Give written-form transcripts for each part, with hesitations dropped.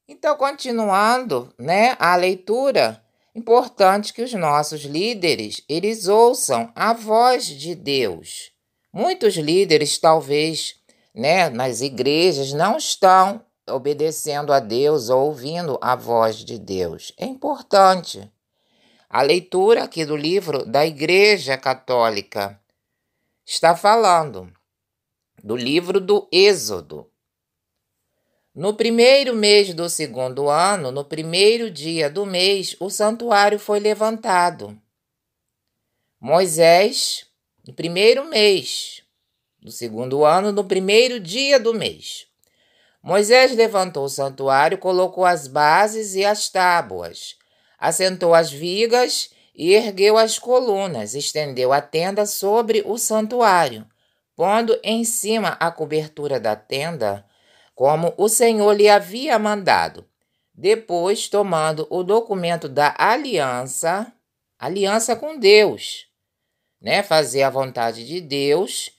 Então, continuando, né, a leitura, importante que os nossos líderes, eles ouçam a voz de Deus. Muitos líderes, talvez, né, nas igrejas, não estão obedecendo a Deus ou ouvindo a voz de Deus. É importante. A leitura aqui do livro da Igreja Católica está falando do livro do Êxodo. No primeiro mês do segundo ano, no primeiro dia do mês, o santuário foi levantado. Moisés, no primeiro mês do segundo ano, no primeiro dia do mês, Moisés levantou o santuário, colocou as bases e as tábuas, assentou as vigas e ergueu as colunas, estendeu a tenda sobre o santuário, pondo em cima a cobertura da tenda, como o Senhor lhe havia mandado. Depois, tomando o documento da aliança, aliança com Deus, né? Fazer a vontade de Deus,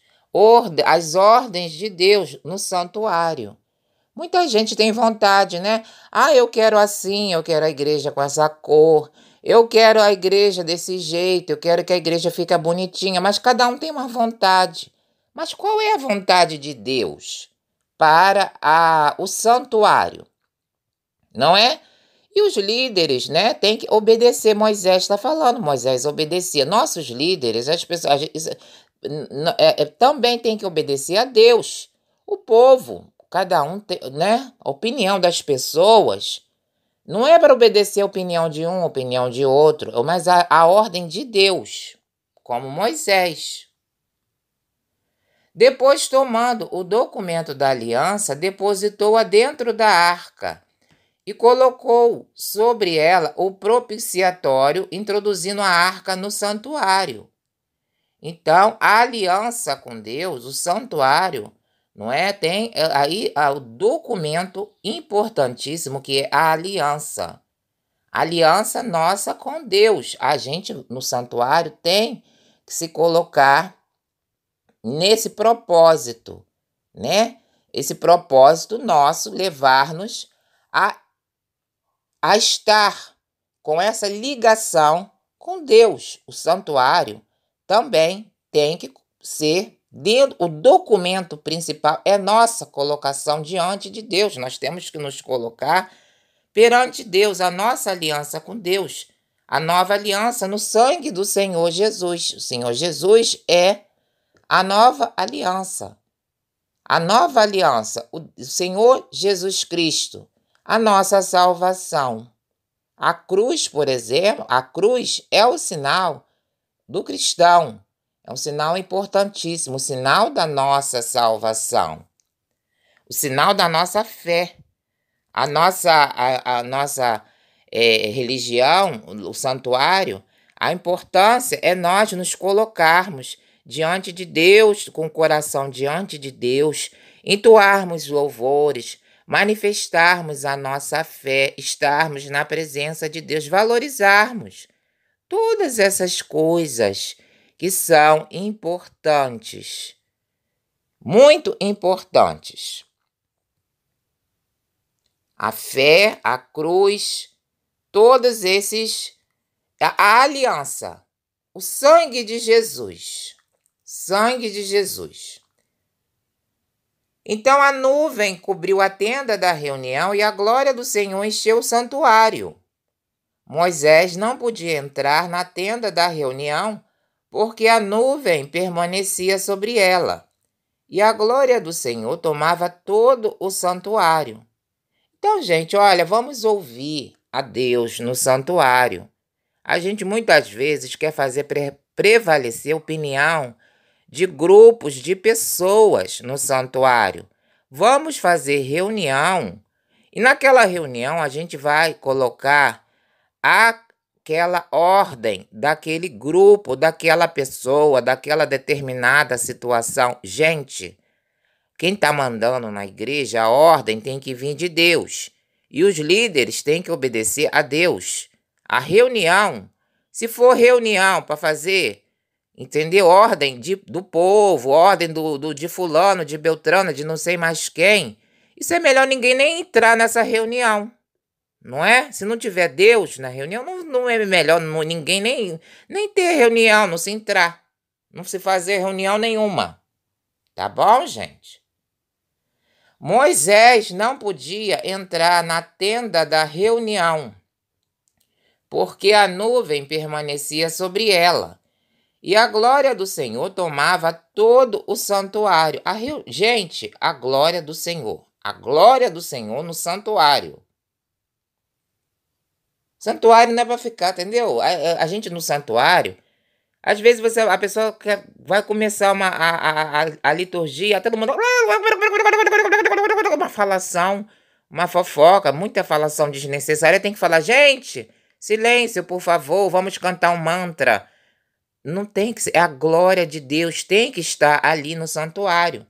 as ordens de Deus no santuário. Muita gente tem vontade, né? Ah, eu quero assim, eu quero a igreja com essa cor, eu quero a igreja desse jeito, eu quero que a igreja fique bonitinha, mas cada um tem uma vontade. Mas qual é a vontade de Deus para o santuário? Não é? E os líderes, né, têm que obedecer. Moisés está falando, Moisés obedecia. Nossos líderes, as pessoas, também têm que obedecer a Deus. O povo, cada um tem, né? A opinião das pessoas não é para obedecer a opinião de um, a opinião de outro, mas a ordem de Deus, como Moisés. Depois, tomando o documento da aliança, depositou-a dentro da arca e colocou sobre ela o propiciatório, introduzindo a arca no santuário. Então, a aliança com Deus, o santuário, não é? Tem aí o documento importantíssimo que é a aliança. A aliança nossa com Deus. A gente no santuário tem que se colocar nesse propósito, né? Esse propósito nosso levar-nos a estar com essa ligação com Deus. O santuário também tem que ser dentro, o documento principal é nossa colocação diante de Deus. Nós temos que nos colocar perante Deus, a nossa aliança com Deus, a nova aliança no sangue do Senhor Jesus. O Senhor Jesus é a nova aliança. A nova aliança, o Senhor Jesus Cristo, a nossa salvação. A cruz, por exemplo, a cruz é o sinal do cristão. É um sinal importantíssimo, o sinal da nossa salvação, o sinal da nossa fé. A nossa religião, o santuário, a importância é nós nos colocarmos diante de Deus, com o coração diante de Deus, entoarmos louvores, manifestarmos a nossa fé, estarmos na presença de Deus, valorizarmos todas essas coisas que são importantes, muito importantes. A fé, a cruz, todos esses, a aliança, o sangue de Jesus, sangue de Jesus. Então a nuvem cobriu a tenda da reunião e a glória do Senhor encheu o santuário. Moisés não podia entrar na tenda da reunião porque a nuvem permanecia sobre ela e a glória do Senhor tomava todo o santuário. Então, gente, olha, vamos ouvir a Deus no santuário. A gente muitas vezes quer fazer prevalecer a opinião de grupos de pessoas no santuário. Vamos fazer reunião e naquela reunião a gente vai colocar aquela ordem daquele grupo, daquela pessoa, daquela determinada situação. Gente, quem está mandando na igreja, a ordem tem que vir de Deus. E os líderes têm que obedecer a Deus. A reunião, se for reunião para fazer, entendeu? Ordem do povo, ordem de fulano, de Beltrano, de não sei mais quem. Isso é melhor ninguém nem entrar nessa reunião, não é? Se não tiver Deus na reunião, não é melhor ninguém nem ter reunião, não se entrar, não se fazer reunião nenhuma. Tá bom, gente? Moisés não podia entrar na tenda da reunião, porque a nuvem permanecia sobre ela, e a glória do Senhor tomava todo o santuário. Gente, a glória do Senhor no santuário. Santuário não é para ficar, entendeu? A gente no santuário, às vezes a pessoa vai começar a liturgia, todo mundo... Uma falação, uma fofoca, muita falação desnecessária. Tem que falar, gente, silêncio, por favor, vamos cantar um mantra. Não tem que ser, a glória de Deus tem que estar ali no santuário.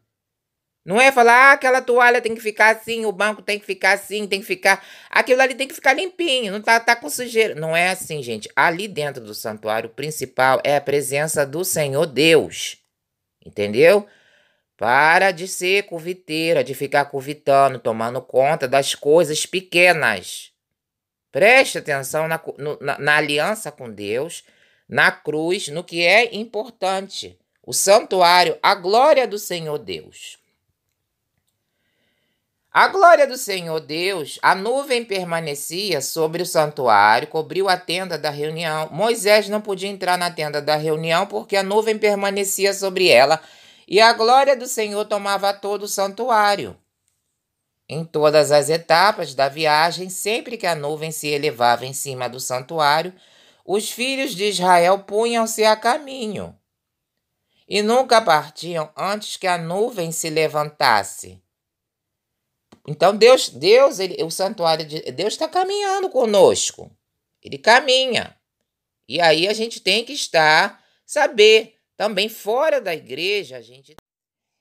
Não é falar, aquela toalha tem que ficar assim, o banco tem que ficar assim, tem que ficar... Aquilo ali tem que ficar limpinho, não tá com sujeira. Não é assim, gente. Ali dentro do santuário, o principal é a presença do Senhor Deus. Entendeu? Para de ser curviteira, de ficar curvitando, tomando conta das coisas pequenas. Preste atenção na aliança com Deus, na cruz, no que é importante. O santuário, a glória do Senhor Deus. A glória do Senhor Deus, a nuvem permanecia sobre o santuário, cobriu a tenda da reunião. Moisés não podia entrar na tenda da reunião porque a nuvem permanecia sobre ela e a glória do Senhor tomava todo o santuário. Em todas as etapas da viagem, sempre que a nuvem se elevava em cima do santuário, os filhos de Israel punham-se a caminho e nunca partiam antes que a nuvem se levantasse. Então o santuário de Deus está caminhando conosco. Ele caminha. E aí a gente tem que saber, também fora da igreja, a gente...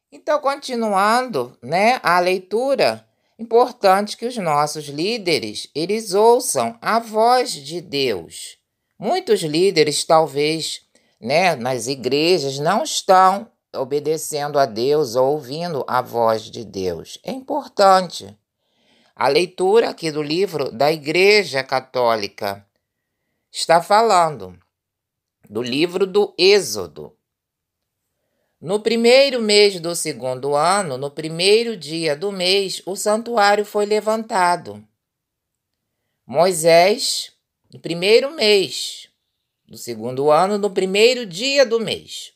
Então, continuando, né, a leitura, importante que os nossos líderes, eles ouçam a voz de Deus. Muitos líderes, talvez, né, nas igrejas, não estão obedecendo a Deus ou ouvindo a voz de Deus. É importante. A leitura aqui do livro da Igreja Católica está falando do livro do Êxodo. No primeiro mês do segundo ano, no primeiro dia do mês, o santuário foi levantado. Moisés, no primeiro mês do segundo ano, no primeiro dia do mês,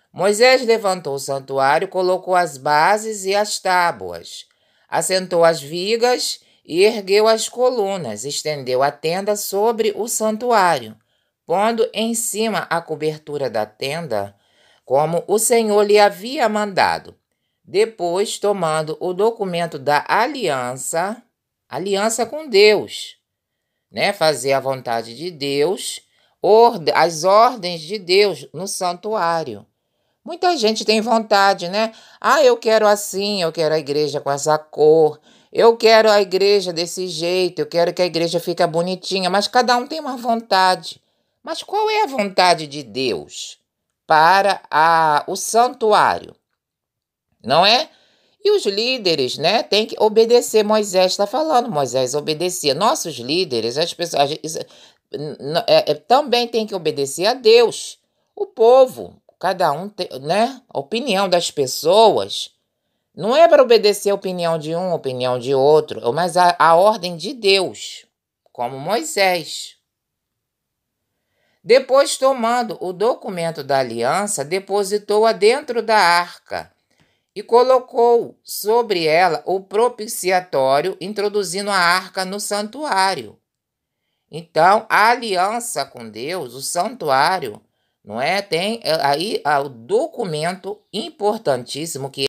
Moisés levantou o santuário, colocou as bases e as tábuas, assentou as vigas e ergueu as colunas, estendeu a tenda sobre o santuário, pondo em cima a cobertura da tenda, como o Senhor lhe havia mandado. Depois, tomando o documento da aliança com Deus, né? Fazer a vontade de Deus, as ordens de Deus no santuário. Muita gente tem vontade, né? Eu quero assim, eu quero a igreja com essa cor, eu quero a igreja desse jeito, eu quero que a igreja fique bonitinha, mas cada um tem uma vontade. Mas qual é a vontade de Deus para o santuário? Não é? E os líderes, né, têm que obedecer. Moisés está falando, Moisés obedecia. Nossos líderes, as pessoas, também têm que obedecer a Deus. O povo, cada um tem, né? A opinião das pessoas não é para obedecer a opinião de um, a opinião de outro, mas a ordem de Deus, como Moisés. Depois, tomando o documento da aliança, depositou-a dentro da arca e colocou sobre ela o propiciatório, introduzindo a arca no santuário. Então, a aliança com Deus, o santuário, não é? Tem aí o documento importantíssimo que